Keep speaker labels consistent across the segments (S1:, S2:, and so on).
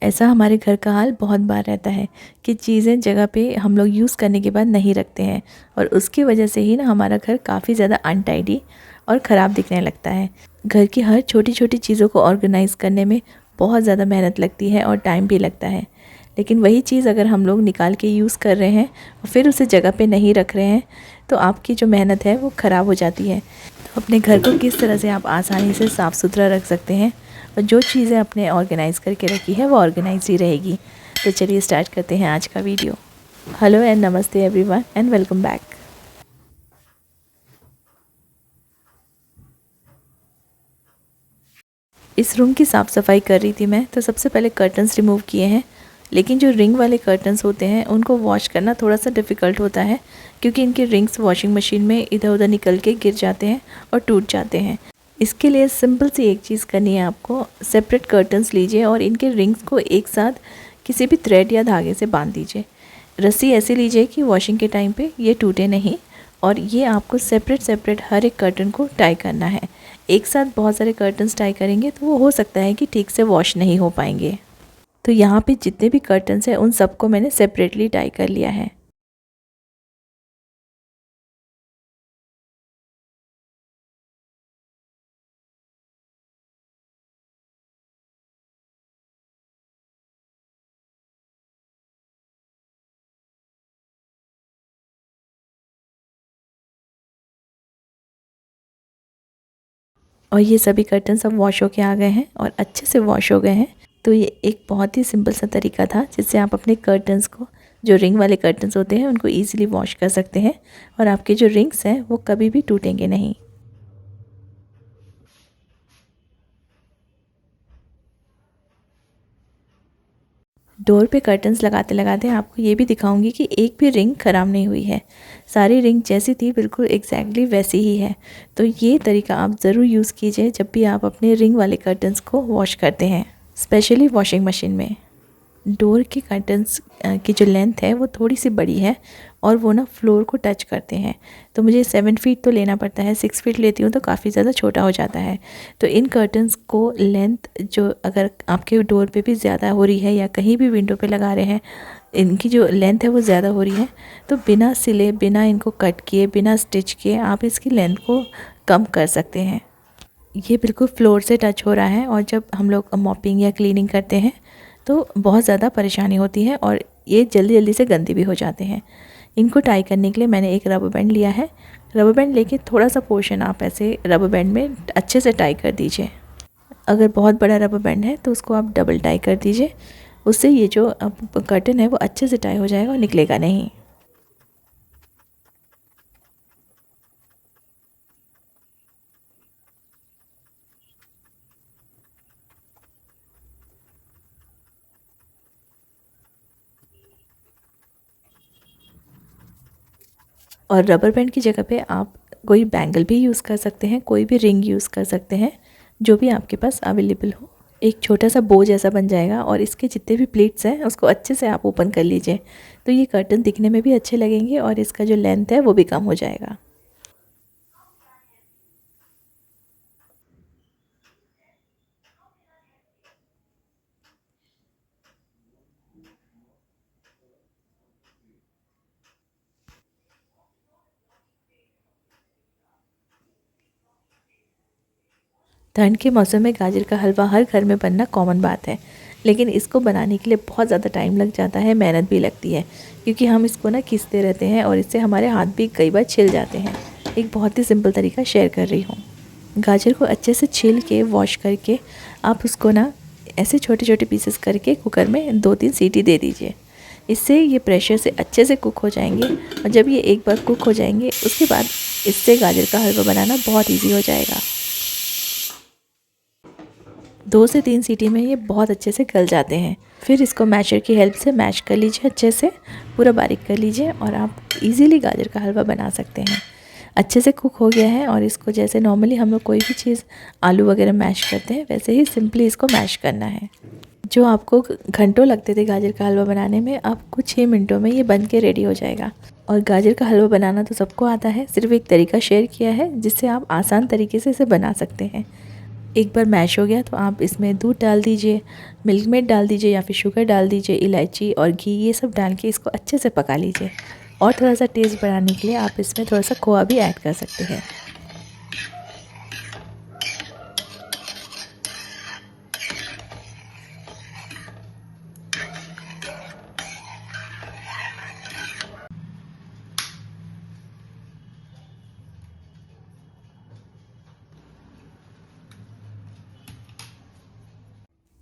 S1: ऐसा हमारे घर का हाल बहुत बार रहता है कि चीज़ें जगह पे हम लोग यूज़ करने के बाद नहीं रखते हैं और उसकी वजह से ही ना हमारा घर काफ़ी ज़्यादा अनटाइडी और ख़राब दिखने लगता है। घर की हर छोटी छोटी चीज़ों को ऑर्गेनाइज़ करने में बहुत ज़्यादा मेहनत लगती है और टाइम भी लगता है, लेकिन वही चीज़ अगर हम लोग निकाल के यूज़ कर रहे हैं और फिर उसे जगह पे नहीं रख रहे हैं तो आपकी जो मेहनत है वो ख़राब हो जाती है। तो अपने घर को किस तरह से आप आसानी से साफ़ सुथरा रख सकते हैं और जो चीज़ें आपने ऑर्गेनाइज़ करके रखी है वो ऑर्गेनाइज ही रहेगी। तो चलिए स्टार्ट करते हैं आज का वीडियो। हेलो एंड नमस्ते एवरीवन एंड वेलकम बैक। इस रूम की साफ़ सफाई कर रही थी मैं, तो सबसे पहले कर्टन्स रिमूव किए हैं। लेकिन जो रिंग वाले कर्टन्स होते हैं उनको वॉश करना थोड़ा सा डिफ़िकल्ट होता है, क्योंकि इनके रिंग्स वॉशिंग मशीन में इधर उधर निकल के गिर जाते हैं और टूट जाते हैं। इसके लिए सिंपल सी एक चीज़ करनी है आपको, सेपरेट कर्टन्स लीजिए और इनके रिंग्स को एक साथ किसी भी थ्रेड या धागे से बांध दीजिए। रस्सी ऐसी लीजिए कि वॉशिंग के टाइम पे ये टूटे नहीं, और ये आपको सेपरेट सेपरेट हर एक कर्टन को टाई करना है। एक साथ बहुत सारे कर्टन्स टाई करेंगे तो वो हो सकता है कि ठीक से वॉश नहीं हो पाएंगे। तो यहाँ पे जितने भी कर्टन्स हैं उन सबको मैंने सेपरेटली टाई कर लिया है। और ये सभी कर्टन सब वॉश होके आ गए हैं और अच्छे से वॉश हो गए हैं। तो ये एक बहुत ही सिंपल सा तरीका था जिससे आप अपने कर्टन्स को, जो रिंग वाले कर्टन्स होते हैं, उनको ईज़िली वॉश कर सकते हैं और आपके जो रिंग्स हैं वो कभी भी टूटेंगे नहीं। डोर पे कर्टन्स लगाते लगाते आपको ये भी दिखाऊंगी कि एक भी रिंग ख़राब नहीं हुई है। सारी रिंग जैसी थी बिल्कुल एग्जैक्टली वैसी ही है। तो ये तरीका आप ज़रूर यूज़ कीजिए जब भी आप अपने रिंग वाले कर्टन्स को वॉश करते हैं, स्पेशली वॉशिंग मशीन में। डोर के कर्टन्स की जो लेंथ है वो थोड़ी सी बड़ी है और वो ना फ्लोर को टच करते हैं। तो मुझे 7 फीट तो लेना पड़ता है, 6 फीट लेती हूँ तो काफ़ी ज़्यादा छोटा हो जाता है। तो इन कर्टन्स को लेंथ जो अगर आपके डोर पे भी ज़्यादा हो रही है या कहीं भी विंडो पे लगा रहे हैं, इनकी जो लेंथ है वो ज़्यादा हो रही है, तो बिना सिले, बिना इनको कट किए, बिना स्टिच किए आप इसकी लेंथ को कम कर सकते हैं। ये बिल्कुल फ्लोर से टच हो रहा है और जब हम लोग मॉपिंग या क्लीनिंग करते हैं तो बहुत ज़्यादा परेशानी होती है और ये जल्दी जल्दी से गंदे भी हो जाते हैं। इनको टाई करने के लिए मैंने एक रबर बैंड लिया है। रबर बैंड लेके थोड़ा सा पोर्शन आप ऐसे रबर बैंड में अच्छे से टाई कर दीजिए। अगर बहुत बड़ा रबर बैंड है तो उसको आप डबल टाई कर दीजिए, उससे ये जो कर्टन है वो अच्छे से टाई हो जाएगा और निकलेगा नहीं। और रबर बैंड की जगह पे आप कोई बैंगल भी यूज़ कर सकते हैं, कोई भी रिंग यूज़ कर सकते हैं, जो भी आपके पास अवेलेबल हो। एक छोटा सा बो जैसा बन जाएगा और इसके जितने भी प्लेट्स हैं उसको अच्छे से आप ओपन कर लीजिए, तो ये कर्टन दिखने में भी अच्छे लगेंगे और इसका जो लेंथ है वो भी कम हो जाएगा। ठंड के मौसम में गाजर का हलवा हर घर में बनना कॉमन बात है, लेकिन इसको बनाने के लिए बहुत ज़्यादा टाइम लग जाता है, मेहनत भी लगती है, क्योंकि हम इसको ना घिसते रहते हैं और इससे हमारे हाथ भी कई बार छिल जाते हैं। एक बहुत ही सिंपल तरीका शेयर कर रही हूँ। गाजर को अच्छे से छील के वॉश करके आप उसको ना ऐसे छोटे छोटे पीसेस करके कुकर में 2-3 सीटी दे दीजिए। इससे ये प्रेशर से अच्छे से कुक हो जाएंगे और जब ये एक बार कुक हो जाएंगे उसके बाद इससे गाजर का हलवा बनाना बहुत ईजी हो जाएगा। 2 से 3 सीटी में ये बहुत अच्छे से गल जाते हैं। फिर इसको मैशर की हेल्प से मैश कर लीजिए, अच्छे से पूरा बारीक कर लीजिए और आप इजीली गाजर का हलवा बना सकते हैं। अच्छे से कुक हो गया है और इसको जैसे नॉर्मली हम लोग कोई भी चीज़ आलू वगैरह मैश करते हैं वैसे ही सिंपली इसको मैश करना है। जो आपको घंटों लगते थे गाजर का हलवा बनाने में, अब कुछ ही मिनटों में ये बन के रेडी हो जाएगा। और गाजर का हलवा बनाना तो सबको आता है, सिर्फ एक तरीका शेयर किया है जिससे आप आसान तरीके से इसे बना सकते हैं। एक बार मैश हो गया तो आप इसमें दूध डाल दीजिए, मिल्क मेड डाल दीजिए या फिर शुगर डाल दीजिए, इलायची और घी ये सब डाल के इसको अच्छे से पका लीजिए। और थोड़ा सा टेस्ट बढ़ाने के लिए आप इसमें थोड़ा सा खोआ भी ऐड कर सकते हैं।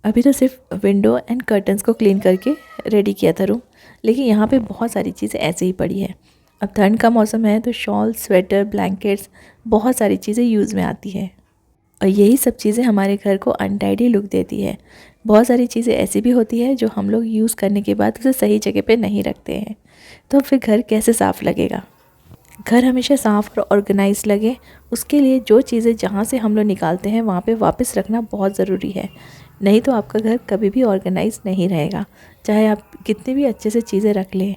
S1: अभी तो सिर्फ विंडो एंड कर्टन्स को क्लीन करके रेडी किया था रूम, लेकिन यहाँ पे बहुत सारी चीज़ें ऐसे ही पड़ी है। अब ठंड का मौसम है तो शॉल, स्वेटर, ब्लैंकेट्स बहुत सारी चीज़ें यूज़ में आती है और यही सब चीज़ें हमारे घर को अनटाइडी लुक देती है। बहुत सारी चीज़ें ऐसी भी होती है जो हम लोग यूज़ करने के बाद उसे सही जगह पे नहीं रखते हैं, तो फिर घर कैसे साफ़ लगेगा। घर हमेशा साफ़ और ऑर्गेनाइज लगे, उसके लिए जो चीज़ें जहाँ से हम लोग निकालते हैं वहाँ पे वापस रखना बहुत ज़रूरी है। नहीं तो आपका घर कभी भी ऑर्गेनाइज नहीं रहेगा, चाहे आप कितनी भी अच्छे से चीज़ें रख लें।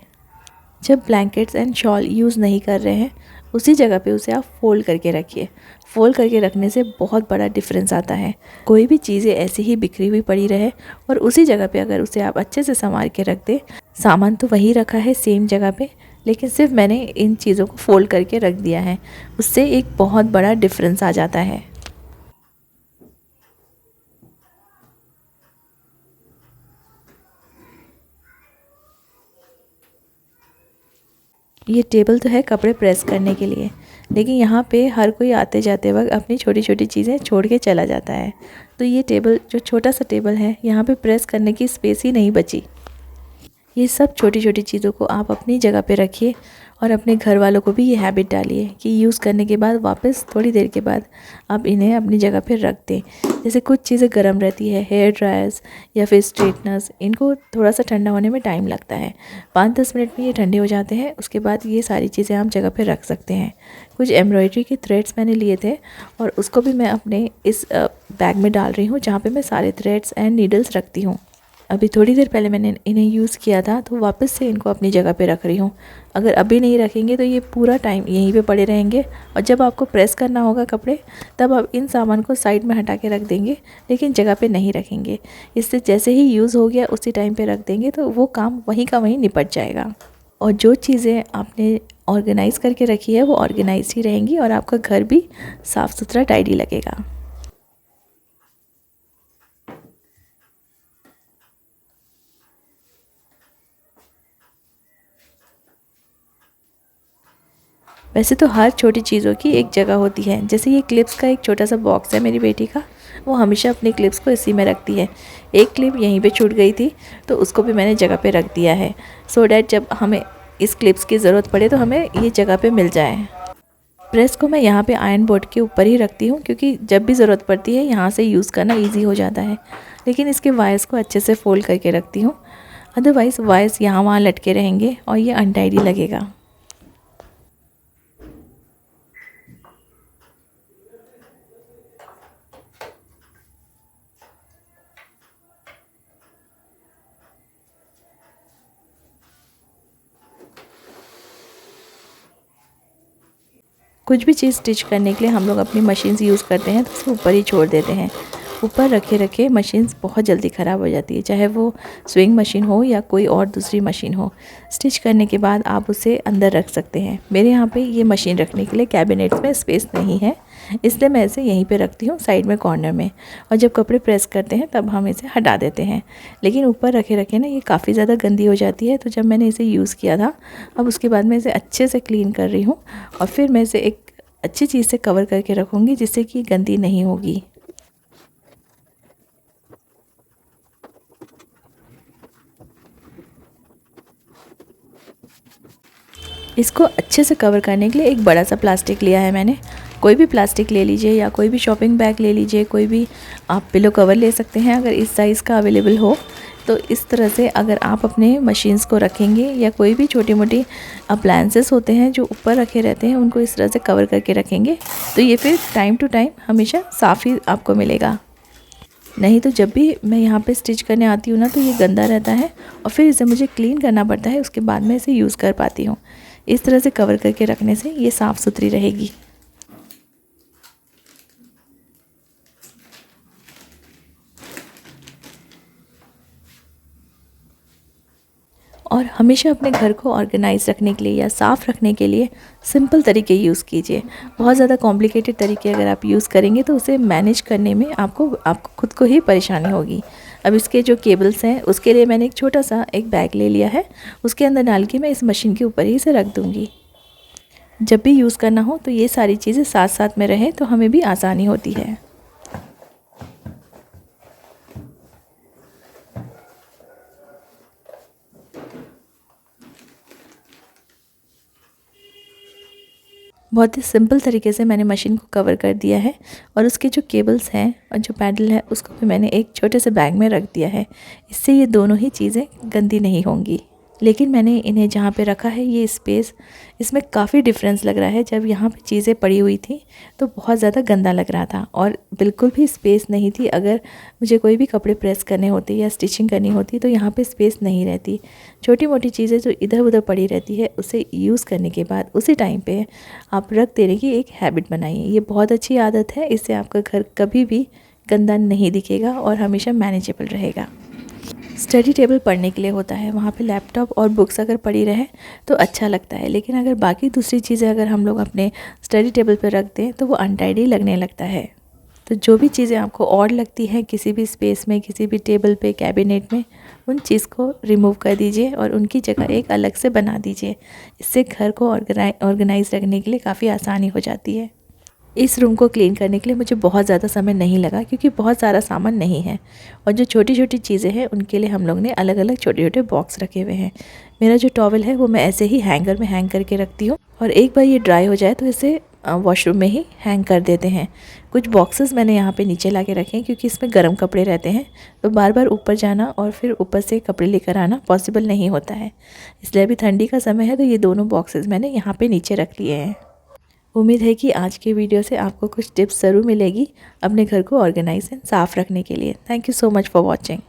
S1: जब ब्लैंकेट्स एंड शॉल यूज़ नहीं कर रहे हैं उसी जगह पे उसे आप फ़ोल्ड करके रखिए। फ़ोल्ड करके रखने से बहुत बड़ा डिफरेंस आता है। कोई भी चीज़ें ऐसी ही बिखरी हुई पड़ी रहे और उसी जगह पे अगर उसे आप अच्छे से संवार के रख दें, सामान तो वही रखा है सेम जगह पे, लेकिन सिर्फ मैंने इन चीज़ों को फ़ोल्ड करके रख दिया है, उससे एक बहुत बड़ा डिफरेंस आ जाता है। ये टेबल तो है कपड़े प्रेस करने के लिए, लेकिन यहाँ पे हर कोई आते जाते वक्त अपनी छोटी छोटी चीज़ें छोड़ के चला जाता है, तो ये टेबल जो छोटा सा टेबल है यहाँ पे प्रेस करने की स्पेस ही नहीं बची। ये सब छोटी छोटी चीज़ों को आप अपनी जगह पे रखिए और अपने घर वालों को भी ये हैबिट डालिए कि यूज़ करने के बाद वापस थोड़ी देर के बाद आप इन्हें अपनी जगह पे रख दें। जैसे कुछ चीज़ें गर्म रहती है, हेयर ड्रायर्स या फिर स्ट्रेटनर्स, इनको थोड़ा सा ठंडा होने में टाइम लगता है, 5-10 मिनट में ये ठंडे हो जाते हैं। उसके बाद ये सारी चीज़ें आप जगह पर रख सकते हैं। कुछ एम्ब्रॉयडरी के थ्रेड्स मैंने लिए थे और उसको भी मैं अपने इस बैग में डाल रही हूँ जहाँ पर मैं सारे थ्रेड्स एंड नीडल्स रखती हूँ। अभी थोड़ी देर पहले मैंने इन्हें यूज़ किया था तो वापस से इनको अपनी जगह पे रख रही हूँ। अगर अभी नहीं रखेंगे तो ये पूरा टाइम यहीं पे पड़े रहेंगे और जब आपको प्रेस करना होगा कपड़े तब आप इन सामान को साइड में हटा के रख देंगे, लेकिन जगह पे नहीं रखेंगे। इससे जैसे ही यूज़ हो गया उसी टाइम पे रख देंगे तो वो काम वहीं का वहीं निपट जाएगा और जो चीज़ें आपने ऑर्गेनाइज़ करके रखी है वो ऑर्गेनाइज ही रहेंगी और आपका घर भी साफ़ सुथरा टाइडी लगेगा। वैसे तो हर छोटी चीज़ों की एक जगह होती है। जैसे ये क्लिप्स का एक छोटा सा बॉक्स है मेरी बेटी का, वो हमेशा अपनी क्लिप्स को इसी में रखती है। एक क्लिप यहीं पे छूट गई थी तो उसको भी मैंने जगह पे रख दिया है, सो डैट जब हमें इस क्लिप्स की ज़रूरत पड़े तो हमें ये जगह पे मिल जाए। प्रेस को मैं यहाँ पे आयरन बोर्ड के ऊपर ही रखती हूँ क्योंकि जब भी ज़रूरत पड़ती है यहाँ से यूज़ करना ईजी हो जाता है, लेकिन इसके वायर्स को अच्छे से फोल्ड करके रखती हूँ, अदरवाइज़ वायर्स यहाँ वहाँ लटके रहेंगे और ये अनटाइडी लगेगा। कुछ भी चीज़ स्टिच करने के लिए हम लोग अपनी मशीन्स यूज़ करते हैं तो उसे ऊपर ही छोड़ देते हैं। ऊपर रखे रखे मशीन्स बहुत जल्दी ख़राब हो जाती है, चाहे वो स्विंग मशीन हो या कोई और दूसरी मशीन हो। स्टिच करने के बाद आप उसे अंदर रख सकते हैं। मेरे यहाँ पे ये मशीन रखने के लिए कैबिनेट्स में स्पेस नहीं है, इसलिए मैं इसे यहीं पे रखती हूँ साइड में कॉर्नर में, और जब कपड़े प्रेस करते हैं तब हम इसे हटा देते हैं। लेकिन ऊपर रखे रखे ना ये काफ़ी ज़्यादा गंदी हो जाती है, तो जब मैंने इसे यूज़ किया था अब उसके बाद मैं इसे अच्छे से क्लीन कर रही हूँ और फिर मैं इसे एक अच्छी चीज़ से कवर करके रखूँगी जिससे कि गंदी नहीं होगी। इसको अच्छे से कवर करने के लिए एक बड़ा सा प्लास्टिक लिया है मैंने। कोई भी प्लास्टिक ले लीजिए या कोई भी शॉपिंग बैग ले लीजिए, कोई भी आप पिलो कवर ले सकते हैं अगर इस साइज़ का अवेलेबल हो। तो इस तरह से अगर आप अपने मशीन्स को रखेंगे या कोई भी छोटी मोटी अप्लायंसेस होते हैं जो ऊपर रखे रहते हैं उनको इस तरह से कवर करके रखेंगे तो ये फिर टाइम टू टाइम हमेशा साफ़ ही आपको मिलेगा। नहीं तो जब भी मैं यहाँ पे स्टिच करने आती हूँ ना तो ये गंदा रहता है और फिर इसे मुझे क्लीन करना पड़ता है, उसके बाद मैं इसे यूज़ कर पाती हूँ। इस तरह से कवर करके रखने से ये साफ़ सुथरी रहेगी। और हमेशा अपने घर को ऑर्गेनाइज रखने के लिए या साफ़ रखने के लिए सिंपल तरीके यूज़ कीजिए। बहुत ज़्यादा कॉम्प्लिकेटेड तरीके अगर आप यूज़ करेंगे तो उसे मैनेज करने में आपको खुद को ही परेशानी होगी। अब इसके जो केबल्स हैं उसके लिए मैंने एक छोटा सा एक बैग ले लिया है, उसके अंदर डाल के मैं इस मशीन के ऊपर ही इसे रख दूँगी। जब भी यूज़ करना हो तो ये सारी चीज़ें साथ साथ में रहें तो हमें भी आसानी होती है। बहुत ही सिंपल तरीके से मैंने मशीन को कवर कर दिया है और उसके जो केबल्स हैं और जो पैडल है उसको भी मैंने एक छोटे से बैग में रख दिया है। इससे ये दोनों ही चीज़ें गंदी नहीं होंगी। लेकिन मैंने इन्हें जहाँ पे रखा है ये स्पेस, इसमें काफ़ी डिफरेंस लग रहा है। जब यहाँ पे चीज़ें पड़ी हुई थी तो बहुत ज़्यादा गंदा लग रहा था और बिल्कुल भी स्पेस नहीं थी। अगर मुझे कोई भी कपड़े प्रेस करने होते या स्टिचिंग करनी होती तो यहाँ पे स्पेस नहीं रहती। छोटी मोटी चीज़ें जो इधर उधर पड़ी रहती है उसे यूज़ करने के बाद उसी टाइम पे आप रख देने की एक हैबिट बनाइए। ये बहुत अच्छी आदत है, इससे आपका घर कभी भी गंदा नहीं दिखेगा और हमेशा मैनेजेबल रहेगा। स्टडी टेबल पढ़ने के लिए होता है, वहाँ पे लैपटॉप और बुक्स अगर पड़ी रहे तो अच्छा लगता है, लेकिन अगर बाकी दूसरी चीज़ें अगर हम लोग अपने स्टडी टेबल पर रख दें तो वो अनटाइडी लगने लगता है। तो जो भी चीज़ें आपको ऑड लगती हैं किसी भी स्पेस में, किसी भी टेबल पे, कैबिनेट में, उन चीज़ को रिमूव कर दीजिए और उनकी जगह एक अलग से बना दीजिए। इससे घर को ऑर्गेनाइज रखने के लिए काफ़ी आसानी हो जाती है। इस रूम को क्लीन करने के लिए मुझे बहुत ज़्यादा समय नहीं लगा क्योंकि बहुत सारा सामान नहीं है और जो छोटी छोटी चीज़ें हैं उनके लिए हम लोग ने अलग अलग छोटे छोटे बॉक्स रखे हुए हैं। मेरा जो टॉवल है वो मैं ऐसे ही हैंगर में हैंग करके रखती हूँ और एक बार ये ड्राई हो जाए तो इसे वॉशरूम में ही हैंग कर देते हैं। कुछ बॉक्सेस मैंने यहाँ पे नीचे ला के रखे हैं क्योंकि इसमें गर्म कपड़े रहते हैं, तो बार बार ऊपर जाना और फिर ऊपर से कपड़े लेकर आना पॉसिबल नहीं होता है। इसलिए अभी ठंडी का समय है तो ये दोनों बॉक्सेस मैंने यहाँ पे नीचे रख लिए हैं। उम्मीद है कि आज के वीडियो से आपको कुछ टिप्स ज़रूर मिलेगी अपने घर को ऑर्गेनाइज एंड साफ़ रखने के लिए। Thank you so much for watching.